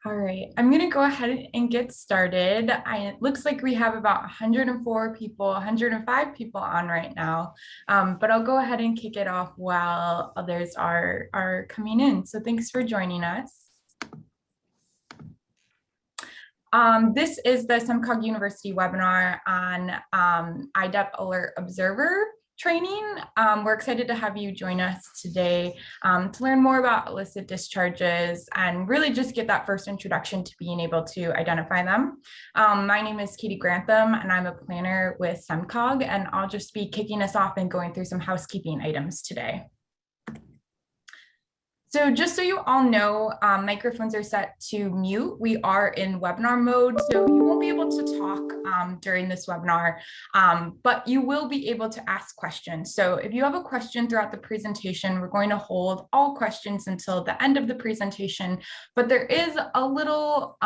All right, I'm going to go ahead and get started. It looks like we have about 104 people, 105 people on right now, but I'll go ahead and kick it off while others are coming in. So thanks for joining us. This is the SEMCOG University webinar on IDEP Alert Observer training. We're excited to have you join us today to learn more about illicit discharges and really just get that first introduction to being able to identify them. My name is Katie Grantham and I'm a planner with SEMCOG, and I'll just be kicking us off and going through some housekeeping items today. So just so you all know, microphones are set to mute. We are in webinar mode, so you won't be able to talk during this webinar, but you will be able to ask questions. So if you have a question throughout the presentation, we're going to hold all questions until the end of the presentation, but there is a little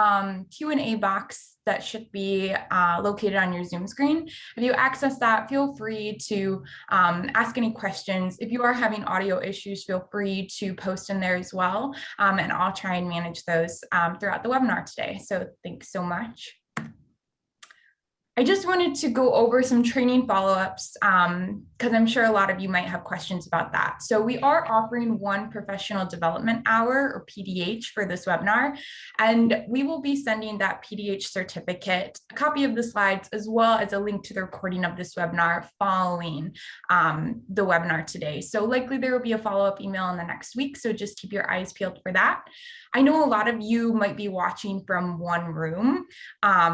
Q&A box that should be located on your Zoom screen. If you access that, feel free to ask any questions. If you are having audio issues, feel free to post in there as well, and I'll try and manage those throughout the webinar today. So thanks so much. I just wanted to go over some training follow-ups because I'm sure a lot of you might have questions about that. So we are offering one professional development hour, or PDH, for this webinar, and we will be sending that PDH certificate, a copy of the slides, as well as a link to the recording of this webinar following the webinar today. So likely there will be a follow-up email in the next week, so just keep your eyes peeled for that. I know a lot of you might be watching from one room.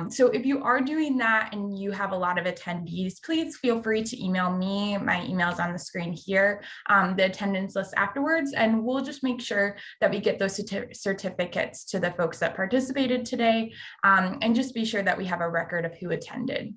So if you are doing that and you have a lot of attendees, please feel free to email me. My email is on the screen here, the attendance list afterwards, and we'll just make sure that we get those certificates to the folks that participated today, and just be sure that we have a record of who attended.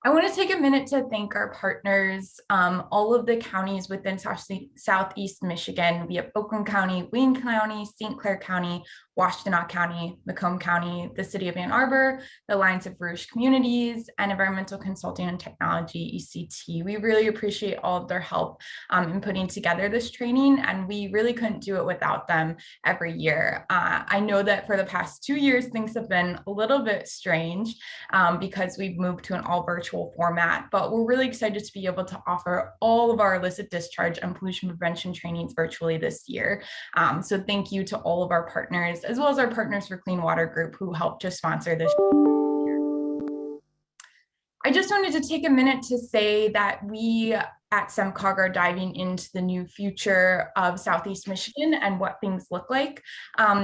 I want to take a minute to thank our partners, all of the counties within Southeast Michigan. We have Oakland County, Wayne County, St. Clair County, Washtenaw County, Macomb County, the City of Ann Arbor, the Alliance of Rouge Communities, and Environmental Consulting and Technology, ECT. We really appreciate all of their help in putting together this training, and we really couldn't do it without them every year. I know that for the past 2 years, things have been a little bit strange because we've moved to an all virtual format, but we're really excited to be able to offer all of our illicit discharge and pollution prevention trainings virtually this year. So thank you to all of our partners, as well as our Partners for Clean Water group, who helped to sponsor this. I just wanted to take a minute to say that we at SEMCOG are diving into the new future of Southeast Michigan and what things look like.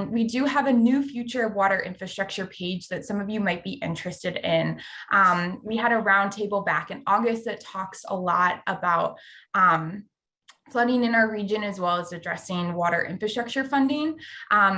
We do have a new future of water infrastructure page that some of you might be interested in. We had a roundtable back in August that talks a lot about flooding in our region, as well as addressing water infrastructure funding.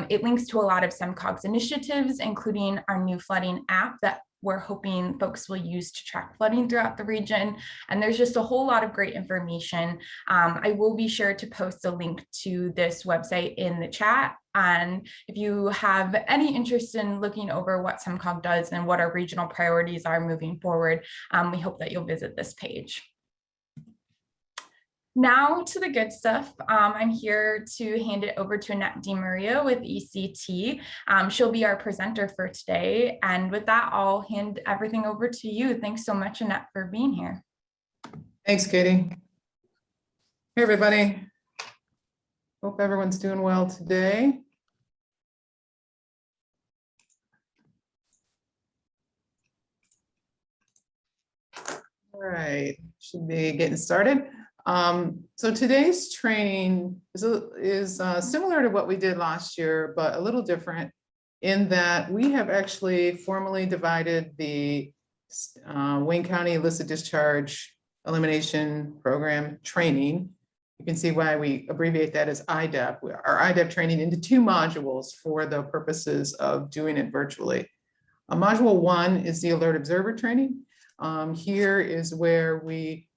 It links to a lot of SEMCOG's initiatives, including our new flooding app that we're hoping folks will use to track flooding throughout the region. And there's just a whole lot of great information. I will be sure to post a link to this website in the chat. And if you have any interest in looking over what SEMCOG does and what our regional priorities are moving forward, we hope that you'll visit this page. Now to the good stuff. I'm here to hand it over to Annette DiMaria with ECT. She'll be our presenter for today. And with that, I'll hand everything over to you. Thanks so much, Annette, for being here. Thanks, Katie. Hey, everybody. Hope everyone's doing well today. All right, should be getting started. So today's training is similar to what we did last year, but a little different in that we have actually formally divided the Wayne County Illicit Discharge Elimination Program training. You can see why we abbreviate that as IDEP, our IDEP training, into 2 modules for the purposes of doing it virtually. Module 1 is the Alert Observer training. Here is where we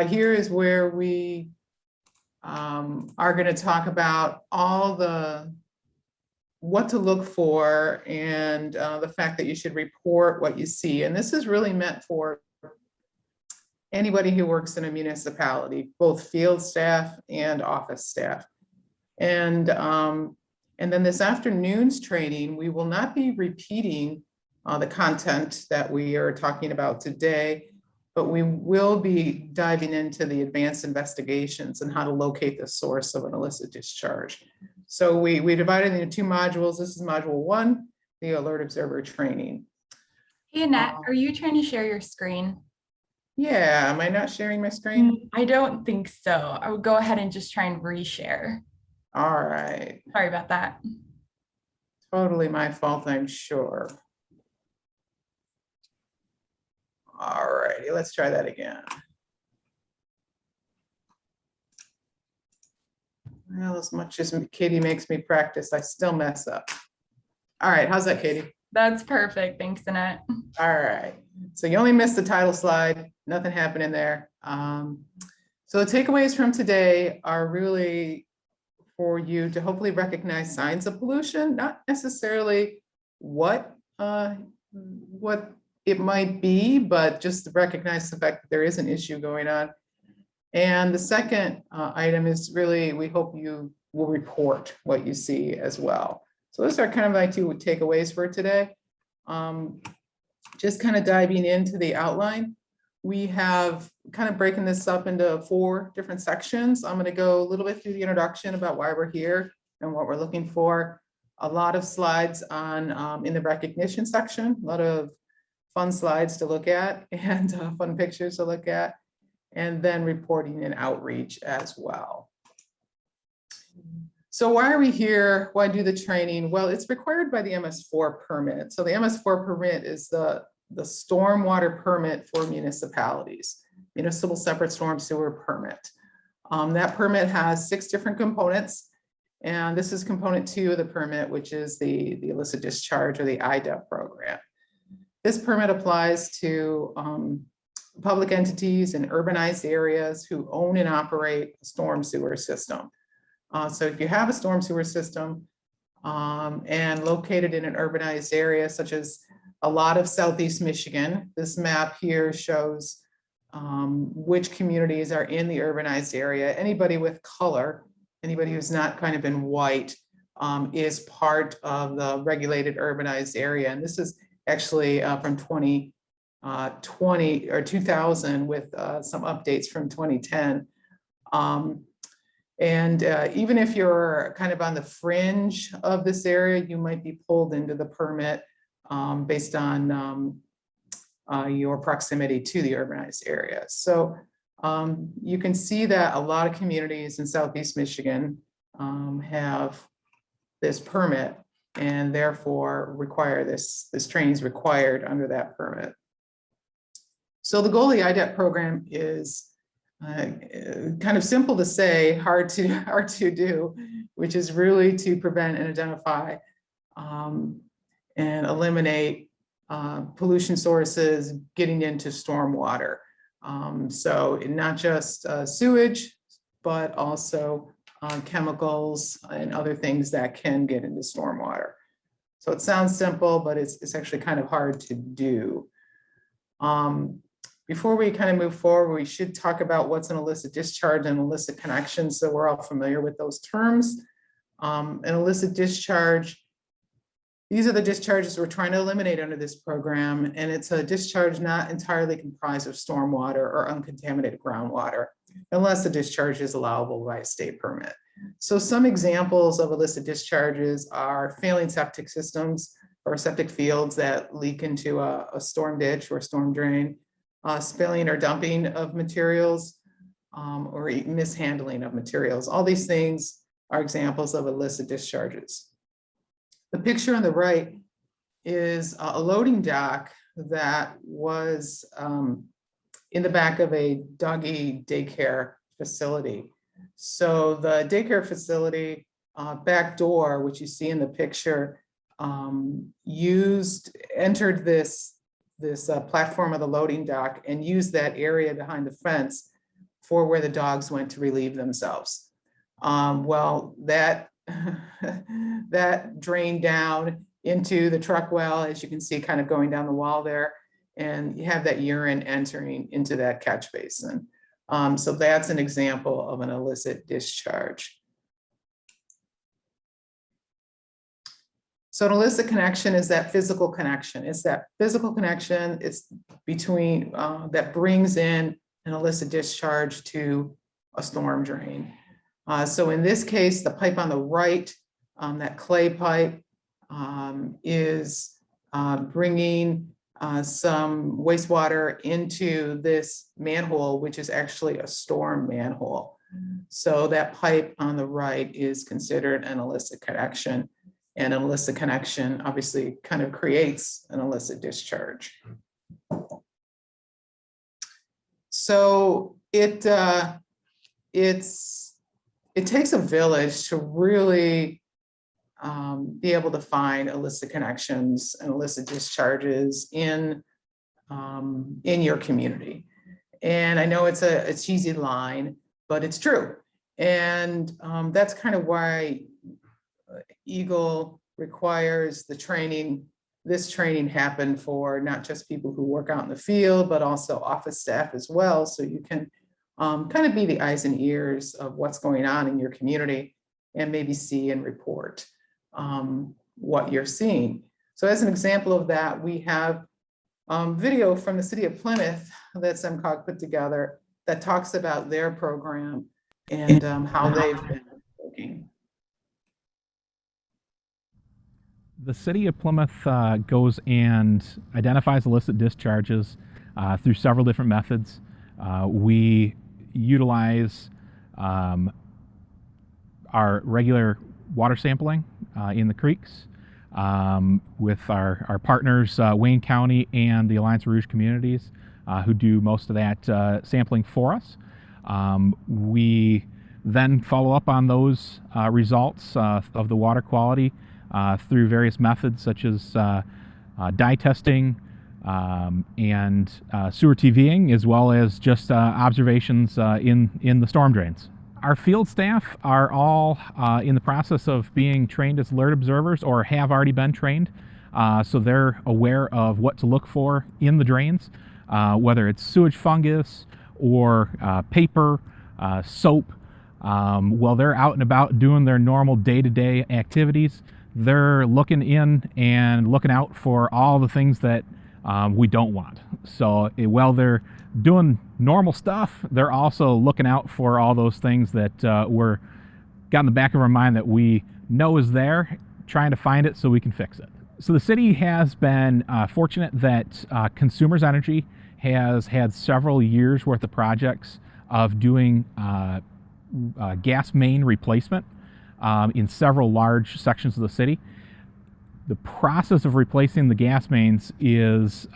here is where we are going to talk about all the what to look for and the fact that you should report what you see. And this is really meant for anybody who works in a municipality, both field staff and office staff. And then this afternoon's training, we will not be repeating the content that we are talking about today, but we will be diving into the advanced investigations and how to locate the source of an illicit discharge. So we divided into 2 modules. This is module 1, the alert observer training. Hey, Annette, are you trying to share your screen? Yeah, am I not sharing my screen? I don't think so. I would go ahead and just try and reshare. All right. Sorry about that. Totally my fault, I'm sure. All righty, let's try that again. Well, as much as Katie makes me practice, I still mess up. All right, how's that, Katie? That's perfect. Thanks, Annette. All right, so you only missed the title slide, nothing happened in there. So the takeaways from today are really for you to hopefully recognize signs of pollution, not necessarily what it might be, but just to recognize the fact that there is an issue going on. And the second item is really, we hope you will report what you see as well. So those are kind of my 2 takeaways for today. Just kind of diving into the outline. We have kind of breaking this up into 4 different sections. I'm going to go a little bit through the introduction about why we're here and what we're looking for. A lot of slides on in the recognition section, a lot of fun slides to look at and fun pictures to look at, and then reporting and outreach as well. So why are we here? Why do the training? Well, it's required by the MS4 permit. So the MS4 permit is the stormwater permit for municipalities, municipal separate storm sewer permit. That permit has 6 different components. And this is component 2 of the permit, which is the illicit discharge or the IDEP program. This permit applies to public entities in urbanized areas who own and operate a storm sewer system. So if you have a storm sewer system and located in an urbanized area, such as a lot of Southeast Michigan, this map here shows which communities are in the urbanized area. Anybody with color, anybody who's not kind of in white, is part of the regulated urbanized area. And this is actually from 2020 or 2000 with some updates from 2010. Even if you're kind of on the fringe of this area, you might be pulled into the permit based on your proximity to the urbanized area. So you can see that a lot of communities in Southeast Michigan have this permit, and therefore require this training is required under that permit. So the goal of the IDEP program is kind of simple to say, hard to do, which is really to prevent and identify and eliminate pollution sources getting into stormwater. So not just sewage, but also chemicals and other things that can get into stormwater. So it sounds simple, but it's actually kind of hard to do. Before we kind of move forward, we should talk about what's an illicit discharge and illicit connection, so we're all familiar with those terms. An illicit discharge, these are the discharges we're trying to eliminate under this program, and it's a discharge not entirely comprised of stormwater or uncontaminated groundwater, unless the discharge is allowable by a state permit. So some examples of illicit discharges are failing septic systems or septic fields that leak into a storm ditch or a storm drain, spilling or dumping of materials, or mishandling of materials. All these things are examples of illicit discharges. The picture on the right is a loading dock that was in the back of a doggy daycare facility. So the daycare facility back door, which you see in the picture, entered this platform of the loading dock and used that area behind the fence for where the dogs went to relieve themselves. Well, that drained down into the truck well, as you can see, kind of going down the wall there. and you have that urine entering into that catch basin. So that's an example of an illicit discharge. So an illicit connection is that physical connection. It's that physical connection. It's between that brings in an illicit discharge to a storm drain. So in this case, the pipe on the right, that clay pipe, is bringing some wastewater into this manhole, which is actually a storm manhole. So that pipe on the right is considered an illicit connection. And an illicit connection obviously kind of creates an illicit discharge. So it takes a village to really be able to find illicit connections and illicit discharges in your community. And I know it's a cheesy line, but it's true. And that's kind of why Eagle requires the training. This training happen for not just people who work out in the field, but also office staff as well. So you can kind of be the eyes and ears of what's going on in your community and maybe see and report what you're seeing. So as an example of that, we have video from the city of Plymouth that SEMCOG put together that talks about their program and how they've been working. The city of Plymouth goes and identifies illicit discharges through several different methods. We utilize our regular water sampling in the creeks with our partners, Wayne County and the Alliance Rouge Communities, who do most of that sampling for us. We then follow up on those results of the water quality through various methods such as dye testing and sewer TVing, as well as just observations in the storm drains. Our field staff are all in the process of being trained as alert observers or have already been trained, so they're aware of what to look for in the drains, whether it's sewage fungus or paper, soap. While they're out and about doing their normal day-to-day activities, they're looking in and looking out for all the things that we don't want. So while they're doing normal stuff, they're also looking out for all those things that we're got in the back of our mind that we know is there, trying to find it so we can fix it. So the city has been fortunate that Consumers Energy has had several years worth of projects of doing gas main replacement in several large sections of the city. The process of replacing the gas mains is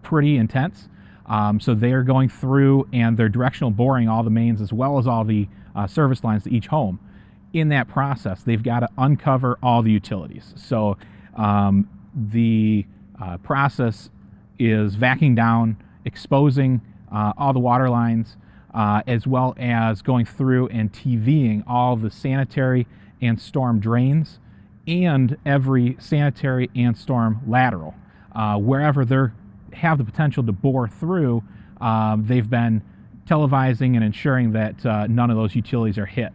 pretty intense. So they are going through and they're directional boring all the mains as well as all the service lines to each home. In that process, they've got to uncover all the utilities. So the process is vacuuming down, exposing all the water lines, as well as going through and TVing all the sanitary and storm drains and every sanitary and storm lateral. Wherever they have the potential to bore through, they've been televising and ensuring that none of those utilities are hit.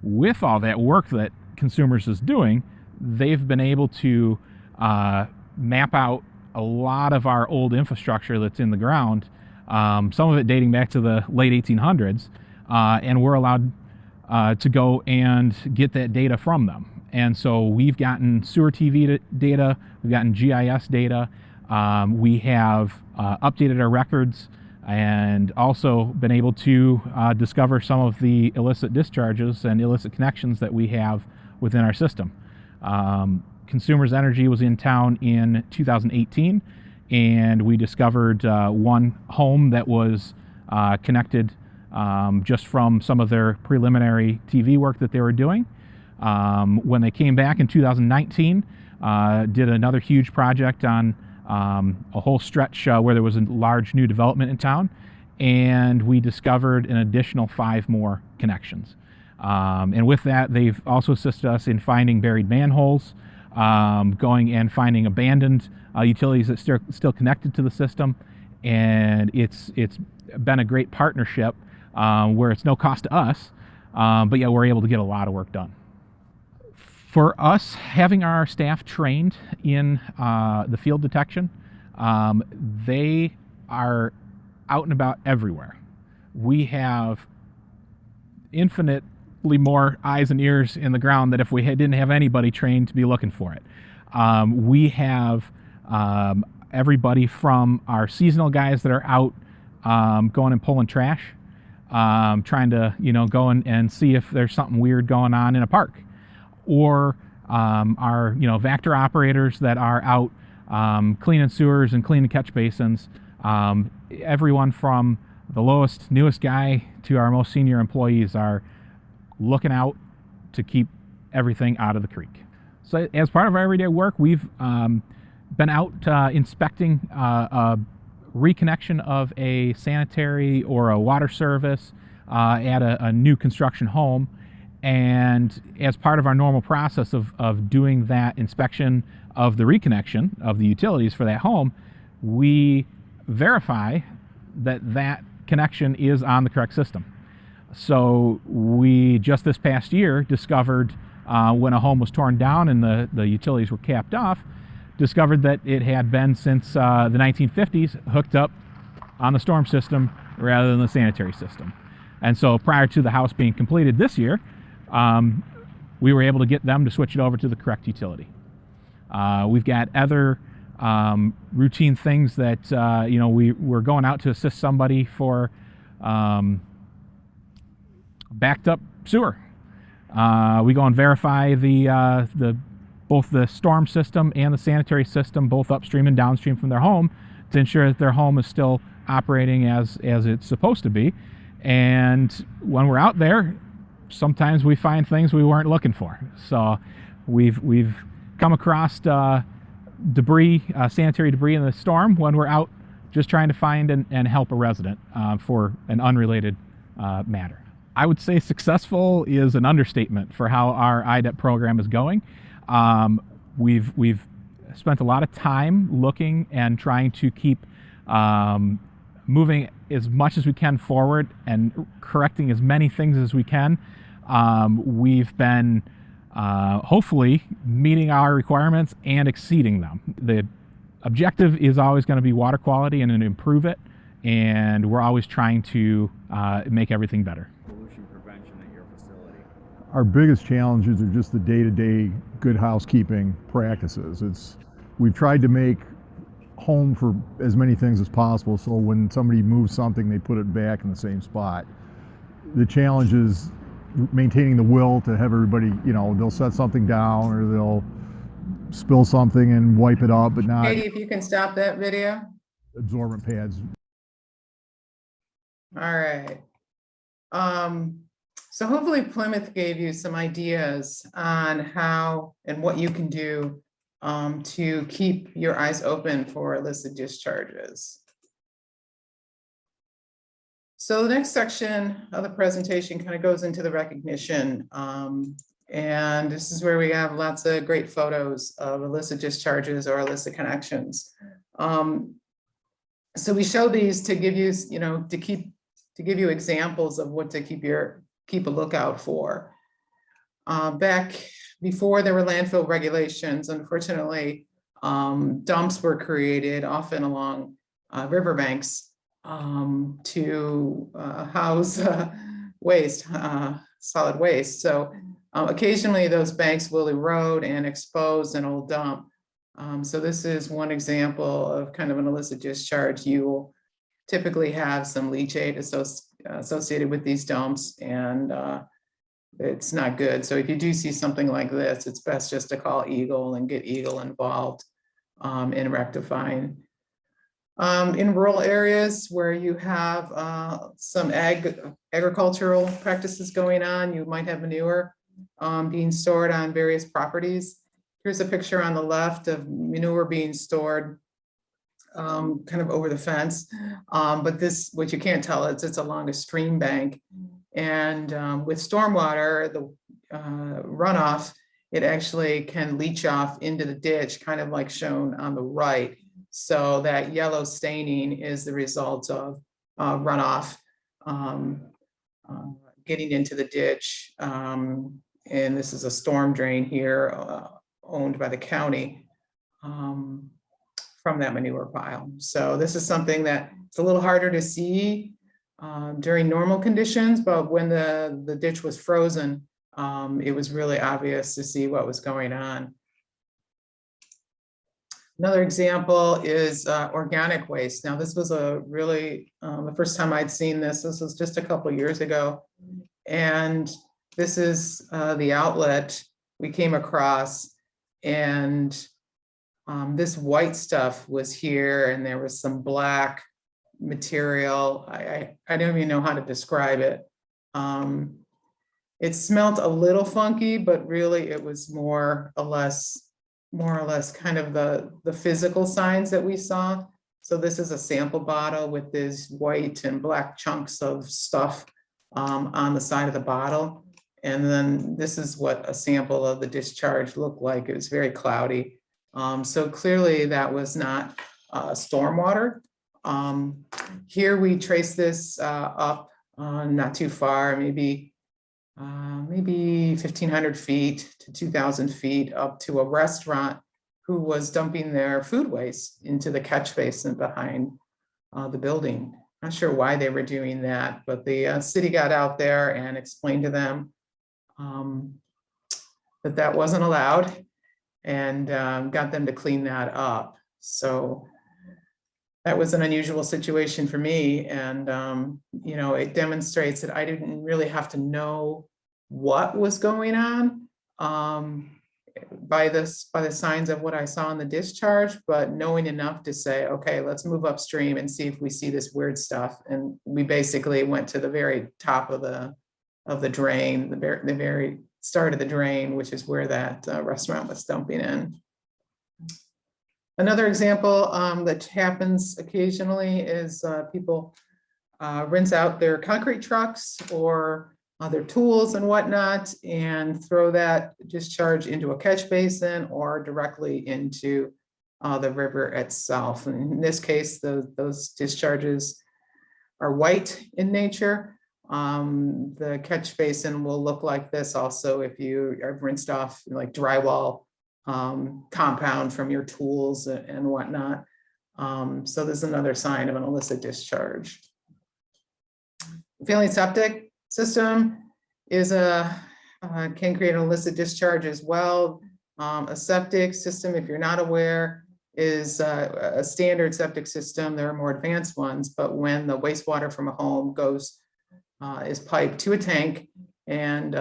With all that work that Consumers is doing, they've been able to map out a lot of our old infrastructure that's in the ground, some of it dating back to the late 1800s, and we're allowed to go and get that data from them. And so we've gotten sewer TV data, we've gotten GIS data, we have updated our records and also been able to discover some of the illicit discharges and illicit connections that we have within our system. Consumers Energy was in town in 2018, and we discovered one home that was connected just from some of their preliminary TV work that they were doing. When they came back in 2019, did another huge project on a whole stretch where there was a large new development in town, and we discovered an additional 5 more connections. And with that, they've also assisted us in finding buried manholes, going and finding abandoned utilities that still connected to the system, and it's been a great partnership where it's no cost to us, but yeah, we're able to get a lot of work done. For us, having our staff trained in the field detection, they are out and about everywhere. We have infinitely more eyes and ears in the ground that if we didn't have anybody trained to be looking for it. We have everybody from our seasonal guys that are out going and pulling trash, trying to go and see if there's something weird going on in a park, or our Vector operators that are out cleaning sewers and cleaning catch basins. Everyone from the lowest, newest guy to our most senior employees are looking out to keep everything out of the creek. So as part of our everyday work, we've been out inspecting a reconnection of a sanitary or a water service at a new construction home. And as part of our normal process of doing that inspection of the reconnection of the utilities for that home, we verify that connection is on the correct system. So we just this past year discovered when a home was torn down and the utilities were capped off, discovered that it had been since the 1950s hooked up on the storm system rather than the sanitary system. And so prior to the house being completed this year, we were able to get them to switch it over to the correct utility. We've got other routine things that we're going out to assist somebody for backed up sewer. We go and verify both the storm system and the sanitary system, both upstream and downstream from their home, to ensure that their home is still operating as it's supposed to be. And when we're out there, sometimes we find things we weren't looking for. So we've come across debris, sanitary debris in the storm when we're out just trying to find and help a resident for an unrelated matter. I would say successful is an understatement for how our IDEP program is going. We've spent a lot of time looking and trying to keep moving as much as we can forward and correcting as many things as we can. We've been hopefully meeting our requirements and exceeding them. The objective is always going to be water quality and to improve it, and we're always trying to make everything better. Pollution prevention at your facility. Our biggest challenges are just the day-to-day good housekeeping practices. We've tried to make home for as many things as possible, so when somebody moves something, they put it back in the same spot. The challenge is maintaining the will to have everybody, they'll set something down or they'll spill something and wipe it up, but not. Katie, if you can stop that video. Absorbent pads. All right. So hopefully Plymouth gave you some ideas on how and what you can do to keep your eyes open for illicit discharges. So the next section of the presentation kind of goes into the recognition. And this is where we have lots of great photos of illicit discharges or illicit connections. So we show these to give you, to give you examples of what to keep a lookout for. Back before there were landfill regulations, unfortunately, dumps were created often along riverbanks to house waste, solid waste. So occasionally those banks will erode and expose an old dump. So this is one example of kind of an illicit discharge. You will typically have some leachate associated with these dumps, and it's not good. So if you do see something like this, it's best just to call Eagle and get Eagle involved in rectifying. In rural areas where you have some agricultural practices going on, you might have manure being stored on various properties. Here's a picture on the left of manure being stored kind of over the fence. But this, what you can't tell, it's along a stream bank. And with stormwater, the runoff it actually can leach off into the ditch, kind of like shown on the right. So that yellow staining is the result of runoff getting into the ditch. And this is a storm drain here owned by the county from that manure pile. So this is something that it's a little harder to see during normal conditions, but when the ditch was frozen, it was really obvious to see what was going on. Another example is organic waste. Now, this was a really, the first time I'd seen this was just a couple years ago. And this is the outlet we came across. And this white stuff was here, and there was some black material. I don't even know how to describe it. It smelled a little funky, but really it was more or less kind of the physical signs that we saw. So this is a sample bottle with these white and black chunks of stuff on the side of the bottle. And then this is what a sample of the discharge looked like. It was very cloudy. So clearly that was not stormwater. Here we trace this up not too far, maybe 1,500 feet to 2,000 feet up to a restaurant who was dumping their food waste into the catch basin behind the building. Not sure why they were doing that, but the city got out there and explained to them that that wasn't allowed, and got them to clean that up. So that was an unusual situation for me. And, you know, it demonstrates that I didn't really have to know what was going on by the signs of what I saw in the discharge, but knowing enough to say, okay, let's move upstream and see if we see this weird stuff. And we basically went to the very top of the drain, the very start of the drain, which is where that restaurant was dumping in. Another example that happens occasionally is people rinse out their concrete trucks or their tools and whatnot and throw that discharge into a catch basin or directly into the river itself. And in this case, those discharges are white in nature. The catch basin will look like this also if you have rinsed off like drywall compound from your tools and whatnot. So there's another sign of an illicit discharge. Failing septic system is can create an illicit discharge as well. A septic system, if you're not aware, is a standard septic system. There are more advanced ones, but when the wastewater from a home is piped to a tank and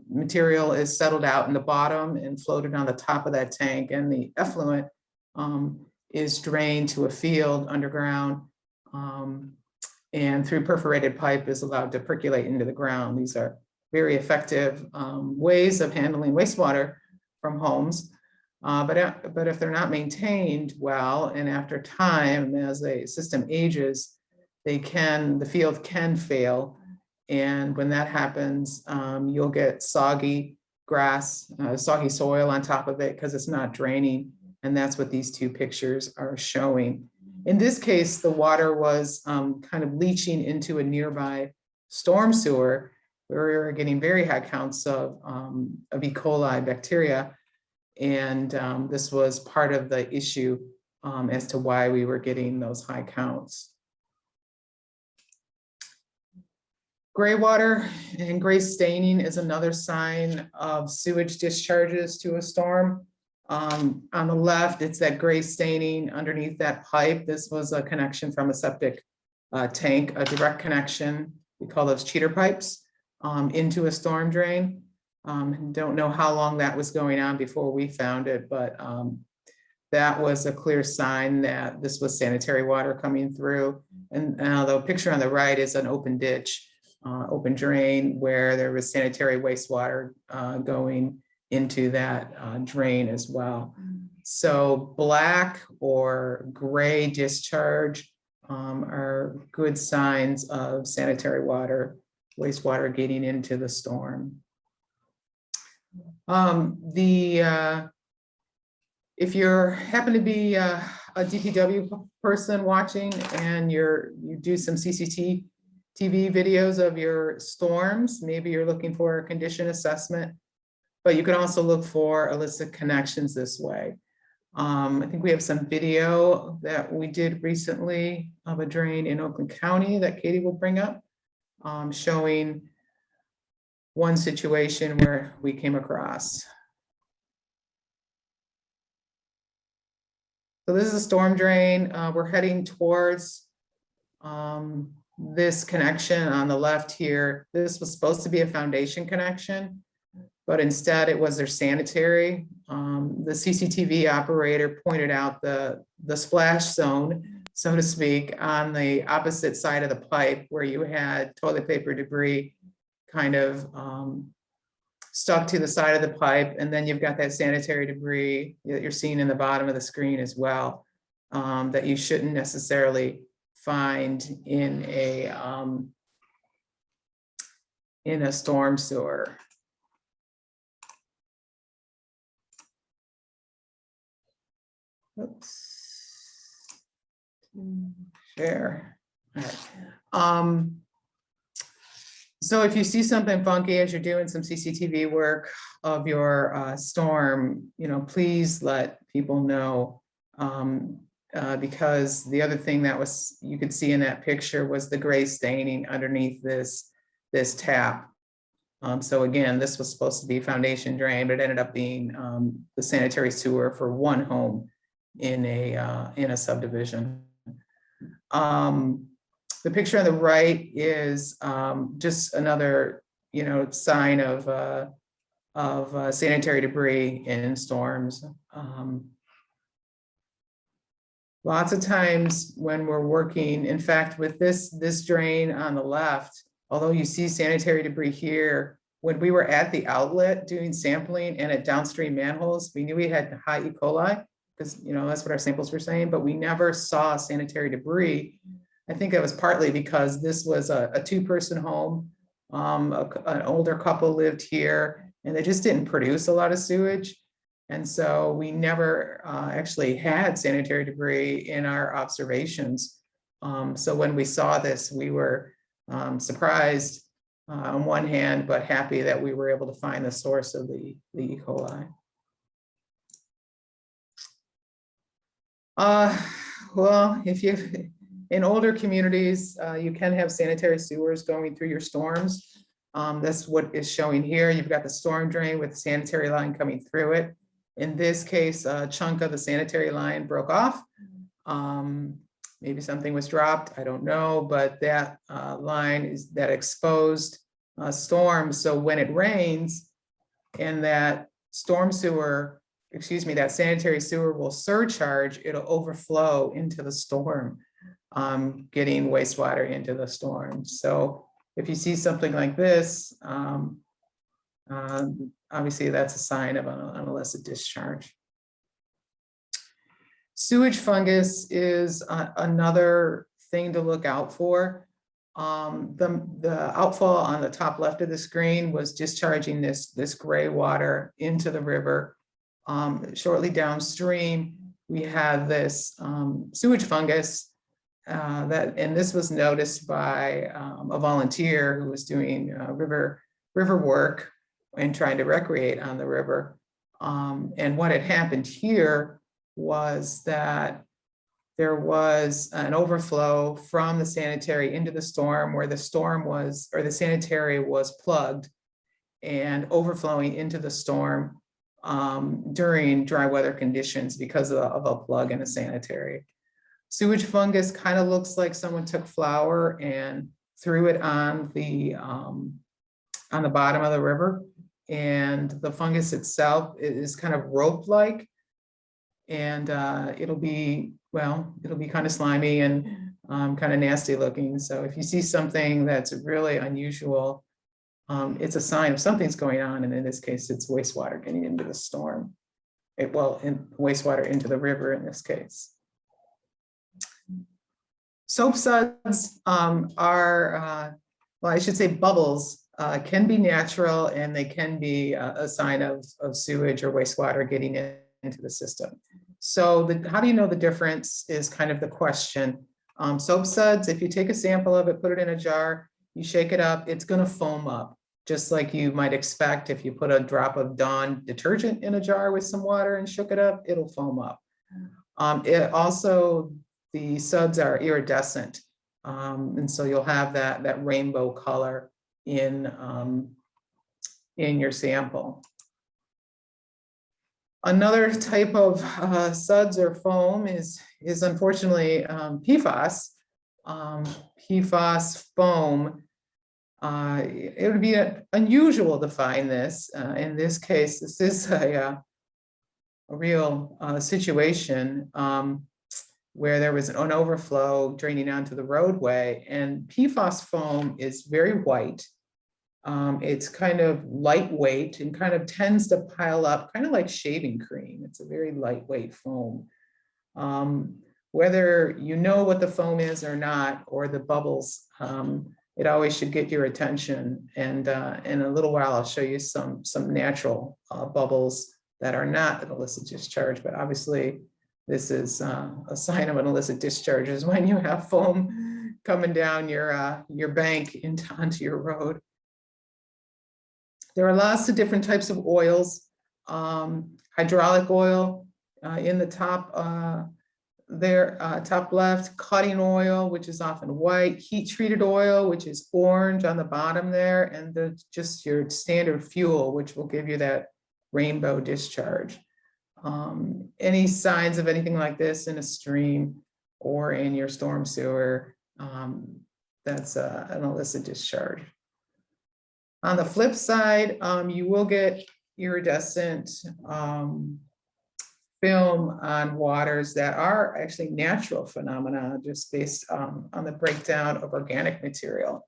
material is settled out in the bottom and floated on the top of that tank, and the effluent is drained to a field underground and through perforated pipe is allowed to percolate into the ground. These are very effective ways of handling wastewater from homes. But if they're not maintained well, and after time, as the system ages, the field can fail. And when that happens, you'll get soggy grass, soggy soil on top of it because it's not draining. And that's what these two pictures are showing. In this case, the water was kind of leaching into a nearby storm sewer where we were getting very high counts of E. coli bacteria. And this was part of the issue as to why we were getting those high counts. Gray water and gray staining is another sign of sewage discharges to a storm. On the left, it's that gray staining underneath that pipe. This was a connection from a septic tank, a direct connection. We call those cheater pipes into a storm drain. Don't know how long that was going on before we found it, but that was a clear sign that this was sanitary water coming through. And the picture on the right is an open ditch, open drain where there was sanitary wastewater going into that drain as well. So black or gray discharge are good signs of sanitary water, wastewater getting into the storm. If you're happen to be a DPW person watching and you do some CCTV videos of your storms, maybe you're looking for a condition assessment, but you can also look for illicit connections this way. I think we have some video that we did recently of a drain in Oakland County that Katie will bring up, showing one situation where we came across. So this is a storm drain. We're heading towards this connection on the left here. This was supposed to be a foundation connection, but instead it was their sanitary. The CCTV operator pointed out the splash zone, so to speak, on the opposite side of the pipe where you had toilet paper debris kind of stuck to the side of the pipe. And then you've got that sanitary debris that you're seeing in the bottom of the screen as well, that you shouldn't necessarily find in a storm sewer. Oops. Share. All right. So if you see something funky as you're doing some CCTV work of your storm, please let people know, because the other thing that you could see in that picture was the gray staining underneath this tap. So again, this was supposed to be foundation drain, but it ended up being the sanitary sewer for one home in a subdivision. The picture on the right is just another, sign of sanitary debris in storms. Lots of times when we're working, in fact, with this drain on the left, although you see sanitary debris here, when we were at the outlet doing sampling and at downstream manholes, we knew we had high E. coli because, that's what our samples were saying, but we never saw sanitary debris. I think that was partly because this was a two-person home. An older couple lived here and they just didn't produce a lot of sewage. And so we never actually had sanitary debris in our observations. So when we saw this, we were surprised on one hand, but happy that we were able to find the source of the E. coli. Well, in older communities, you can have sanitary sewers going through your storms. That's what is showing here. You've got the storm drain with the sanitary line coming through it. In this case, a chunk of the sanitary line broke off. Maybe something was dropped, I don't know, but that line is that exposed storm. So when it rains and that that sanitary sewer will surcharge, it'll overflow into the storm, getting wastewater into the storm. So if you see something like this, obviously that's a sign of an illicit discharge. Sewage fungus is another thing to look out for. The outfall on the top left of the screen was discharging this gray water into the river. Shortly downstream, we have this sewage fungus and this was noticed by a volunteer who was doing river work and trying to recreate on the river. And what had happened here was that there was an overflow from the sanitary into the storm where the sanitary was plugged and overflowing into the storm during dry weather conditions because of a plug in a sanitary. Sewage fungus kind of looks like someone took flour and threw it on the bottom of the river, and the fungus itself is kind of rope-like, and it'll be kind of slimy and kind of nasty looking. So if you see something that's really unusual, it's a sign of something's going on, and in this case, it's wastewater getting into the storm. Wastewater into the river in this case. Soap suds are, well, I should say bubbles can be natural, and they can be a sign of sewage or wastewater getting into the system. So how do you know the difference is kind of the question. Soap suds, if you take a sample of it, put it in a jar, you shake it up, it's going to foam up, just like you might expect. If you put a drop of Dawn detergent in a jar with some water and shook it up, it'll foam up. The suds are iridescent, and so you'll have that rainbow color in your sample. Another type of suds or foam is unfortunately PFAS. PFAS foam. It would be unusual to find this. In this case, this is a real situation where there was an overflow draining onto the roadway, and PFAS foam is very white. It's kind of lightweight and kind of tends to pile up, kind of like shaving cream. It's a very lightweight foam. Whether you know what the foam is or not, or the bubbles, it always should get your attention. And in a little while, I'll show you some natural bubbles that are not an illicit discharge, but obviously this is a sign of an illicit discharge is when you have foam coming down your bank onto your road. There are lots of different types of oils. Hydraulic oil in the top top left, cutting oil, which is often white, heat treated oil, which is orange on the bottom there, and just your standard fuel, which will give you that rainbow discharge. Any signs of anything like this in a stream or in your storm sewer, that's an illicit discharge. On the flip side, you will get iridescent film on waters that are actually natural phenomena, just based on the breakdown of organic material.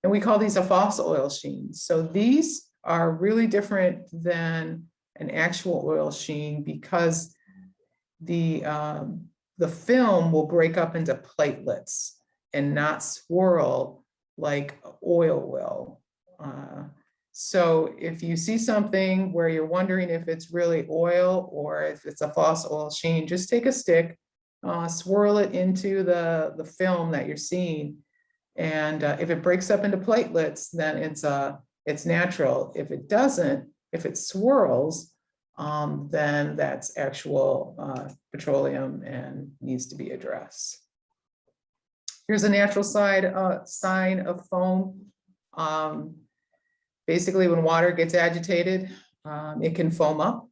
And we call these a false oil sheen. So these are really different than an actual oil sheen because the film will break up into platelets and not swirl like oil will. So if you see something where you're wondering if it's really oil or if it's a false oil sheen, just take a stick, swirl it into the film that you're seeing. And if it breaks up into platelets, then it's natural. If it doesn't, if it swirls, then that's actual petroleum and needs to be addressed. Here's a natural sign of foam. Basically, when water gets agitated, it can foam up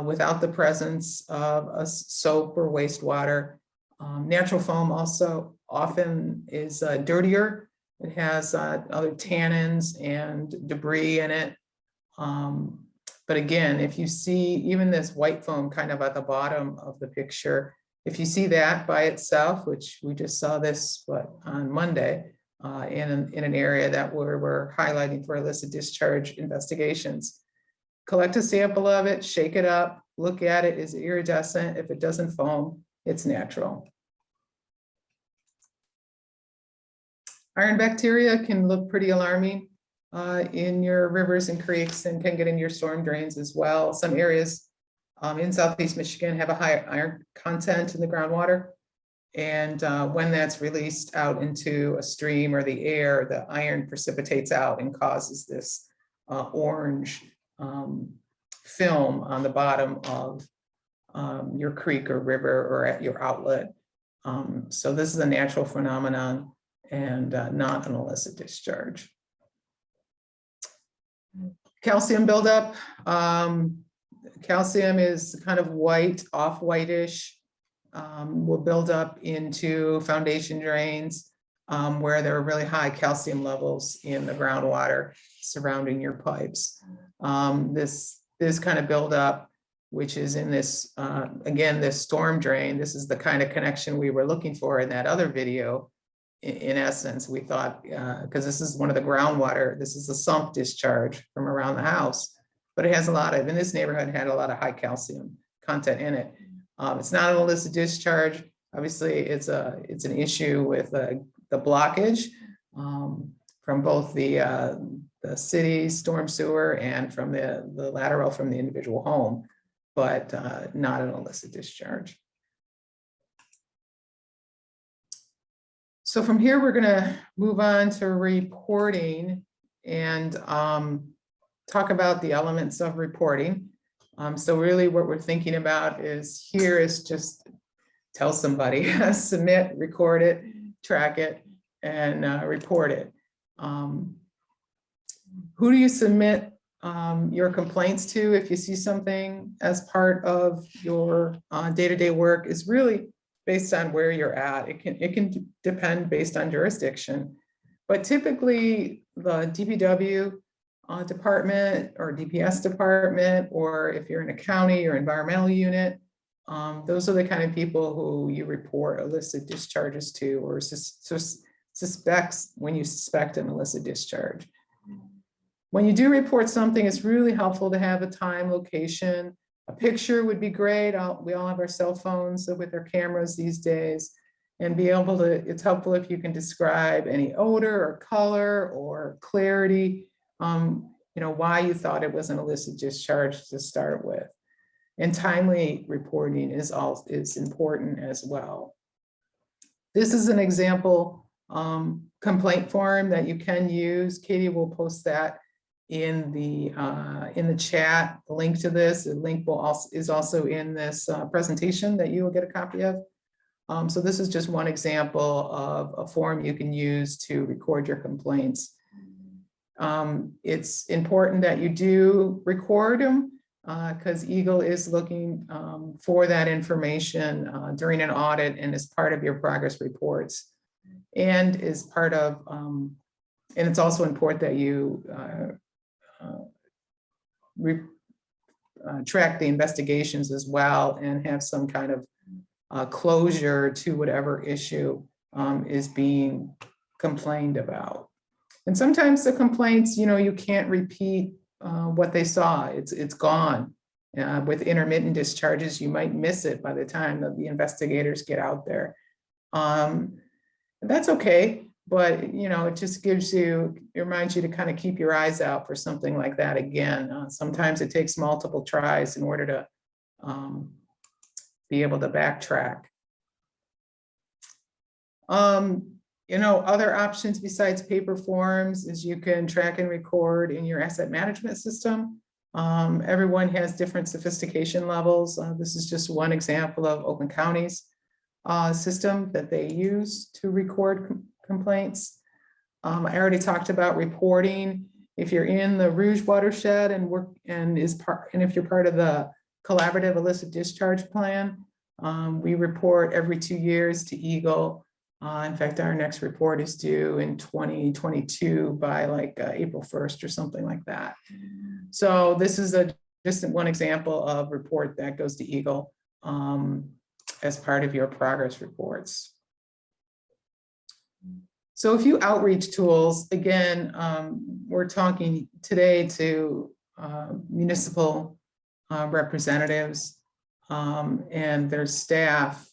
without the presence of a soap or wastewater. Natural foam also often is dirtier. It has other tannins and debris in it. But again, if you see even this white foam kind of at the bottom of the picture, if you see that by itself, which we just saw this on Monday, in an area that we're highlighting for illicit discharge investigations. Collect a sample of it, shake it up, look at it, is it iridescent? If it doesn't foam, it's natural. Iron bacteria can look pretty alarming in your rivers and creeks and can get in your storm drains as well. Some areas in Southeast Michigan have a high iron content in the groundwater. And when that's released out into a stream or the air, the iron precipitates out and causes this orange film on the bottom of your creek or river or at your outlet. So this is a natural phenomenon and not an illicit discharge. Calcium buildup. Calcium is kind of white, off-whitish. Will build up into foundation drains where there are really high calcium levels in the groundwater surrounding your pipes. This kind of buildup, which is in this, again, this storm drain, this is the kind of connection we were looking for in that other video. In essence, we thought, because this is one of the groundwater, this is a sump discharge from around the house, but it has a lot of, in this neighborhood, had a lot of high calcium content in it. It's not an illicit discharge. Obviously, it's an issue with the blockage, both the city storm sewer and from the lateral from the individual home, but not an illicit discharge. So from here, we're going to move on to reporting and talk about the elements of reporting. So really what we're thinking about is here is just tell somebody, submit, record it, track it, and report it. Who do you submit your complaints to if you see something as part of your day-to-day work is really based on where you're at. It can depend based on jurisdiction, but typically the DPW department or DPS department, or if you're in a county or environmental unit, those are the kind of people who you report illicit discharges to, or suspects when you suspect an illicit discharge. When you do report something, it's really helpful to have a time, location. A picture would be great. We all have our cell phones with our cameras these days, and be able to, it's helpful if you can describe any odor or color or clarity, why you thought it was an illicit discharge to start with. And timely reporting is important as well. This is an example complaint form that you can use. Katie will post that in the chat. The link to this, the link is also in this presentation that you will get a copy of. So this is just one example of a form you can use to record your complaints. It's important that you do record them because Eagle is looking for that information during an audit and as part of your progress reports, and is part of, and it's also important that you track the investigations as well and have some kind of closure to whatever issue is being complained about. And sometimes the complaints, you can't repeat what they saw. It's gone. With intermittent discharges, you might miss it by the time that the investigators get out there. That's okay, but it just it reminds you to kind of keep your eyes out for something like that again. Sometimes it takes multiple tries in order to be able to backtrack. Other options besides paper forms is you can track and record in your asset management system. Everyone has different sophistication levels. This is just one example of Oakland County's system that they use to record complaints. I already talked about reporting. If you're in the Rouge watershed and if you're part of the collaborative illicit discharge plan, we report every 2 years to Eagle. In fact, our next report is due in 2022 by April 1st or something like that. So this is just one example of report that goes to Eagle as part of your progress reports. So a few outreach tools. Again, we're talking today to municipal representatives and their staff.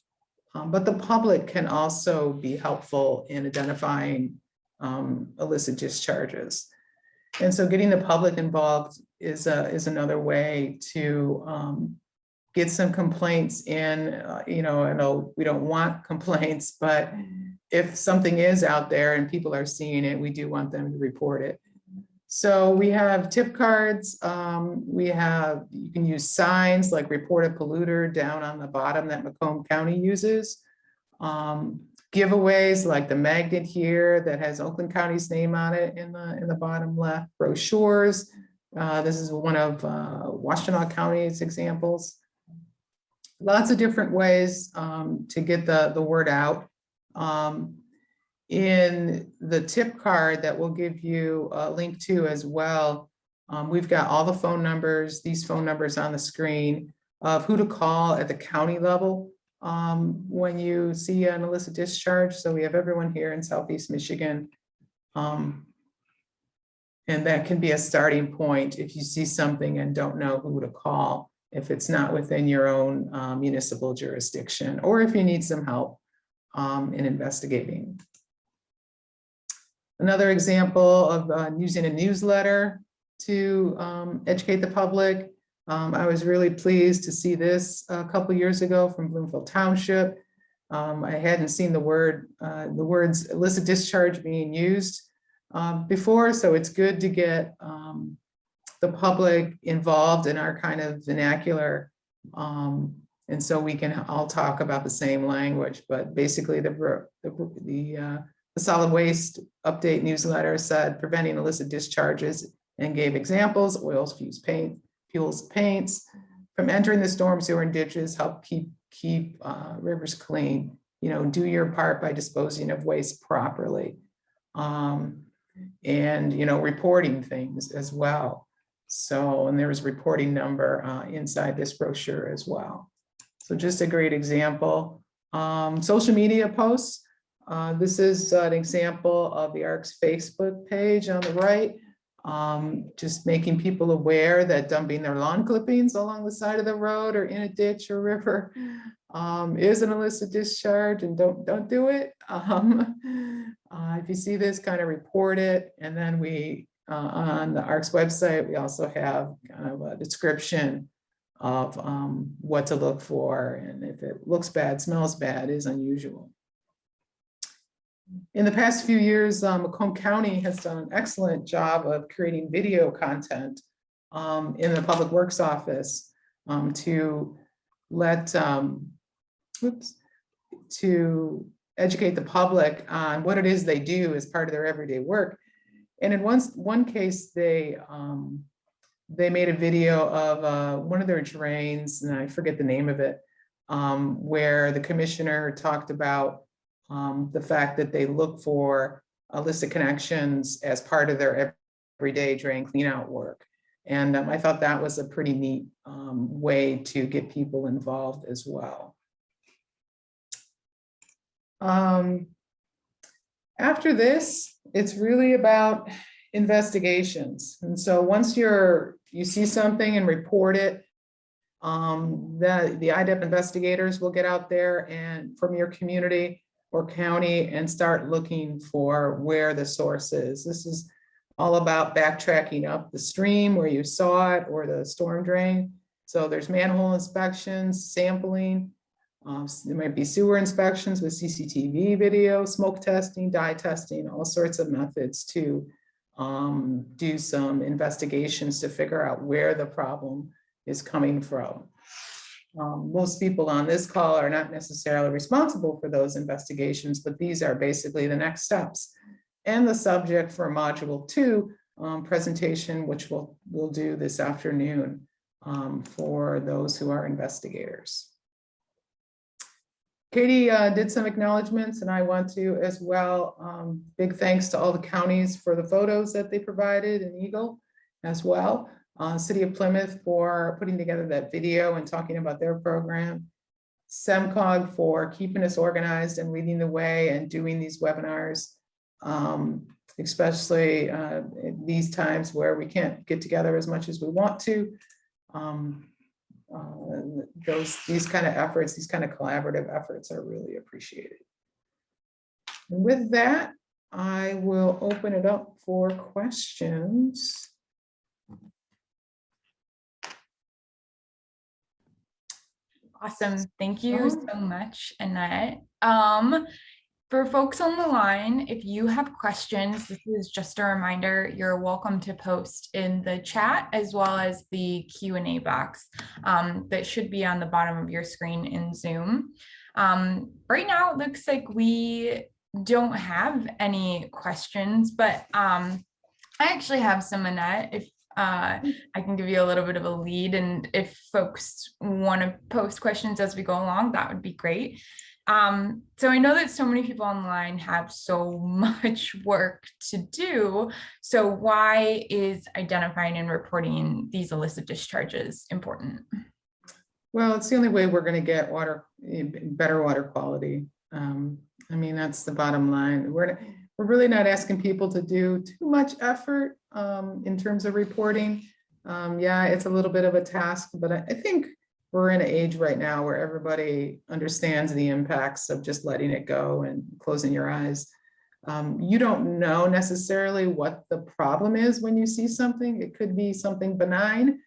But the public can also be helpful in identifying illicit discharges. And so getting the public involved is another way to get some complaints in. I know we don't want complaints, but if something is out there and people are seeing it, we do want them to report it. So we have tip cards. You can use signs like report a polluter down on the bottom that Macomb County uses. Giveaways like the magnet here that has Oakland County's name on it in the bottom left. Brochures. This is one of Washtenaw County's examples. Lots of different ways to get the word out. In the tip card that we'll give you a link to as well, we've got all the phone numbers, these phone numbers on the screen of who to call at the county level when you see an illicit discharge. So we have everyone here in Southeast Michigan. And that can be a starting point if you see something and don't know who to call, if it's not within your own municipal jurisdiction, or if you need some help in investigating. Another example of using a newsletter to educate the public. I was really pleased to see this a couple years ago from Bloomfield Township. I hadn't seen the words illicit discharge being used before, so it's good to get the public involved in our kind of vernacular, and so we can all talk about the same language. But basically, the solid waste update newsletter said preventing illicit discharges and gave examples: oils, fuels, paints from entering the storm sewer and ditches. Help keep rivers clean. You know, do your part by disposing of waste properly, and you know, reporting things as well. So, and there was a reporting number inside this brochure as well. So just a great example. Social media posts. This is an example of the ARC's Facebook page on the right. Just making people aware that dumping their lawn clippings along the side of the road or in a ditch or river is an illicit discharge, and don't do it. If you see this, kind of report it. And then we, on the ARC's website, we also have kind of a description of what to look for. And if it looks bad, smells bad, is unusual. In the past few years, Macomb County has done an excellent job of creating video content in the Public Works Office to let, to educate the public on what it is they do as part of their everyday work. And in one case, they made a video of one of their drains, and I forget the name of it, where the commissioner talked about the fact that they look for illicit connections as part of their everyday drain cleanout work. And I thought that was a pretty neat way to get people involved as well. After this, it's really about investigations. And so once you see something and report it, the IDEP investigators will get out there and from your community or county and start looking for where the source is. This is all about backtracking up the stream where you saw it or the storm drain. So there's manhole inspections, sampling. There might be sewer inspections with CCTV video, smoke testing, dye testing, all sorts of methods to do some investigations to figure out where the problem is coming from. Most people on this call are not necessarily responsible for those investigations, but these are basically the next steps and the subject for Module 2 presentation, which we'll do this afternoon for those who are investigators. Katie did some acknowledgements, and I want to as well. Big thanks to all the counties for the photos that they provided, and Eagle as well. City of Plymouth for putting together that video and talking about their program. SEMCOG for keeping us organized and leading the way and doing these webinars, especially in these times where we can't get together as much as we want to. These kind of efforts, these kind of collaborative efforts are really appreciated. And with that, I will open it up for questions. Awesome. Thank you so much, Annette. For folks on the line, if you have questions, this is just a reminder, you're welcome to post in the chat as well as the Q&A box that should be on the bottom of your screen in Zoom. Right now, it looks like we don't have any questions, but I actually have some, Annette, if I can give you a little bit of a lead, and if folks want to post questions as we go along, that would be great. So I know that so many people online have so much work to do. So why is identifying and reporting these illicit discharges important? Well, it's the only way we're going to get better water quality. I mean, that's the bottom line. We're really not asking people to do too much effort in terms of reporting. Yeah, it's a little bit of a task, but I think we're in an age right now where everybody understands the impacts of just letting it go and closing your eyes. You don't know necessarily what the problem is when you see something. It could be something benign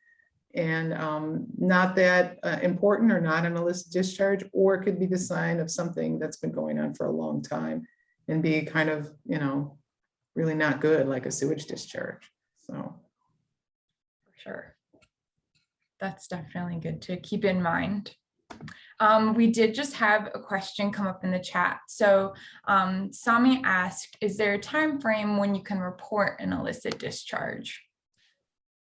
and not that important or not an illicit discharge, or it could be the sign of something that's been going on for a long time and be kind of, you know, really not good, like a sewage discharge. So. For sure. That's definitely good to keep in mind. We did just have a question come up in the chat. So Sami asked, is there a time frame when you can report an illicit discharge?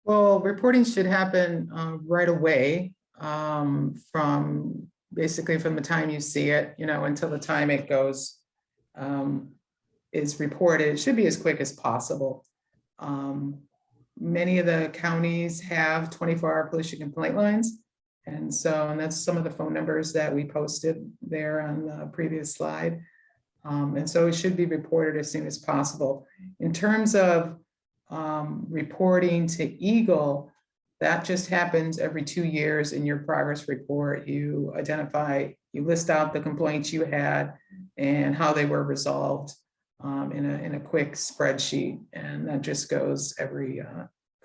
Well, reporting should happen right away from basically from the time you see it, you know, until the time it goes is reported. It should be as quick as possible. Many of the counties have 24-hour pollution complaint lines. And that's some of the phone numbers that we posted there on the previous slide. And so it should be reported as soon as possible. In terms of reporting to Eagle, that just happens every 2 years in your progress report. You identify, you list out the complaints you had and how they were resolved in a quick spreadsheet. And that just goes every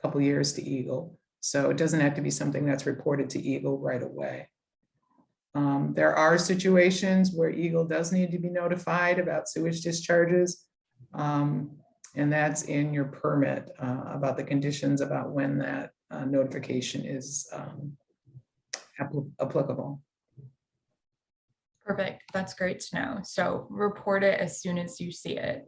couple years to Eagle. So it doesn't have to be something that's reported to Eagle right away. There are situations where Eagle does need to be notified about sewage discharges. And that's in your permit about the conditions about when that notification is applicable. Perfect. That's great to know. So report it as soon as you see it.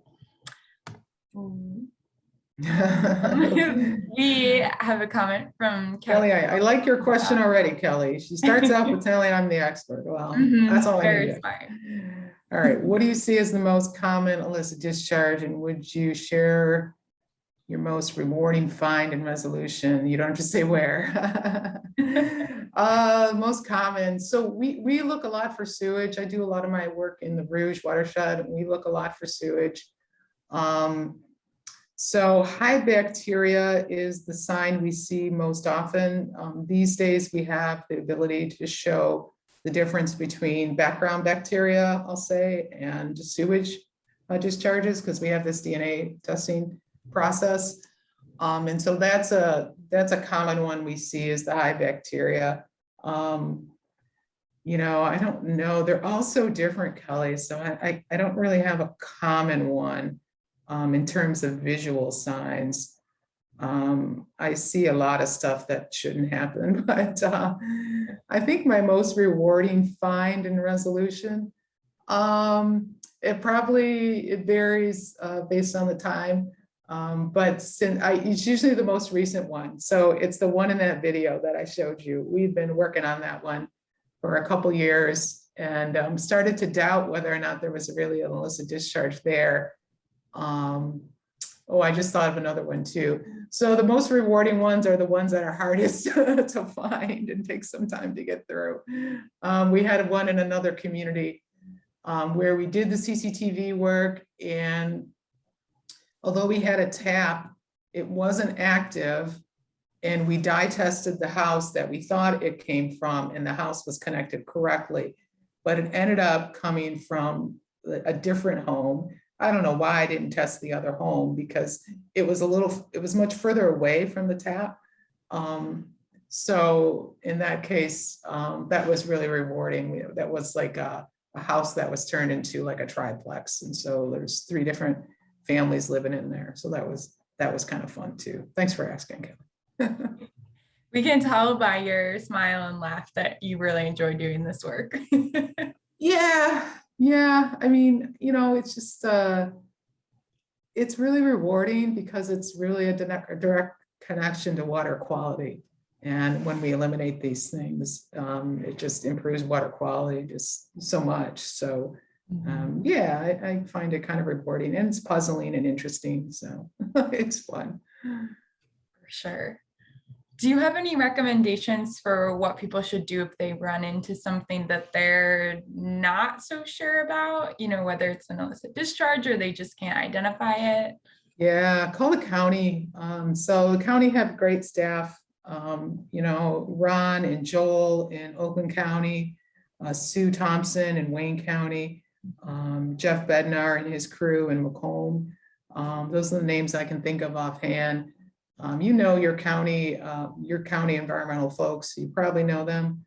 We have a comment from Kelly. I like your question already, Kelly. She starts out with telling I'm the expert. Well, that's all I Very need. smart. All right. What do you see as the most common illicit discharge, and would you share your most rewarding find and resolution? You don't have to say where. Most common. So we look a lot for sewage. I do a lot of my work in the Rouge watershed, and we look a lot for sewage. So high bacteria is the sign we see most often. These days we have the ability to show the difference between background bacteria, I'll say, and sewage discharges, because we have this DNA testing process. And so that's a common one we see, is the high bacteria. You know, I don't know, they're all so different, Kelly, so I don't really have a common one. In terms of visual signs, I see a lot of stuff that shouldn't happen, but I think my most rewarding find and resolution, it varies based on the time, but it's usually the most recent one. So it's the one in that video that I showed you. We've been working on that one for a couple years and started to doubt whether or not there was really an illicit discharge there. I just thought of another one too. So the most rewarding ones are the ones that are hardest to find and take some time to get through. We had one in another community where we did the CCTV work, and although we had a tap, it wasn't active, and we dye tested the house that we thought it came from, and the house was connected correctly, but it ended up coming from a different home. I don't know why I didn't test the other home, because it was much further away from the tap. So in that case, that was really rewarding. That was like a house that was turned into like a triplex. And so there's 3 different families living in there. So that was kind of fun too. Thanks for asking, Kelly. We can tell by your smile and laugh that you really enjoy doing this work. Yeah. I mean, you know, it's just, it's really rewarding because it's really a direct connection to water quality. And when we eliminate these things, it just improves water quality just so much. So yeah, I find it kind of rewarding, and it's puzzling and interesting. So it's fun. For sure. Do you have any recommendations for what people should do if they run into something that they're not so sure about, you know, whether it's an illicit discharge or they just can't identify it? Yeah, call the county. So the county have great staff, you know, Ron and Joel in Oakland County, Sue Thompson in Wayne County. Jeff Bednar and his crew in Macomb. Those are the names I can think of offhand. You know your county environmental folks, you probably know them.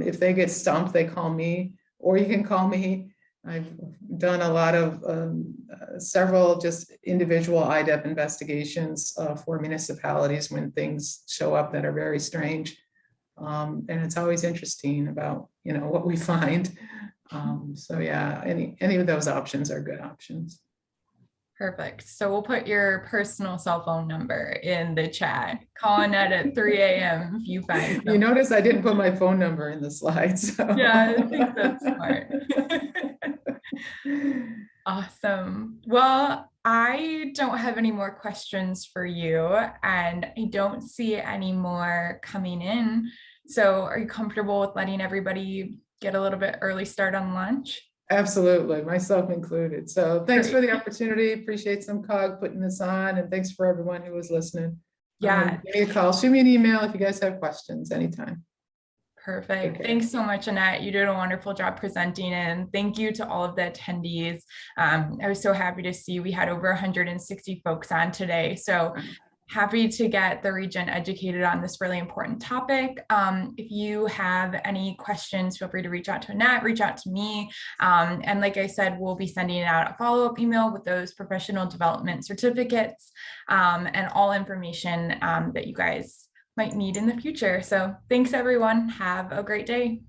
If they get stumped, they call me, or you can call me. I've done a lot of several just individual IDEP investigations for municipalities when things show up that are very strange. And it's always interesting about, you know, what we find. So yeah, any of those options are good options. Perfect. So we'll put your personal cell phone number in the chat. Call Annette at 3 a.m. if you find something. You notice I didn't put my phone number in the slides. So. Yeah, I think that's smart. Awesome. Well, I don't have any more questions for you, and I don't see any more coming in. So are you comfortable with letting everybody get a little bit early start on lunch? Absolutely, myself included. So thanks Great. for the opportunity. Appreciate SimCog putting this on, and thanks for everyone who was listening. Yeah. Give me a call, shoot me an email if you guys have questions anytime. Perfect. Okay. Thanks so much, Annette. You did a wonderful job presenting, and thank you to all of the attendees. I was so happy to see we had over 160 folks on today. So happy to get the region educated on this really important topic. If you have any questions, feel free to reach out to Annette, reach out to me. And like I said, we'll be sending out a follow-up email with those professional development certificates and all information that you guys might need in the future. So thanks everyone. Have a great day.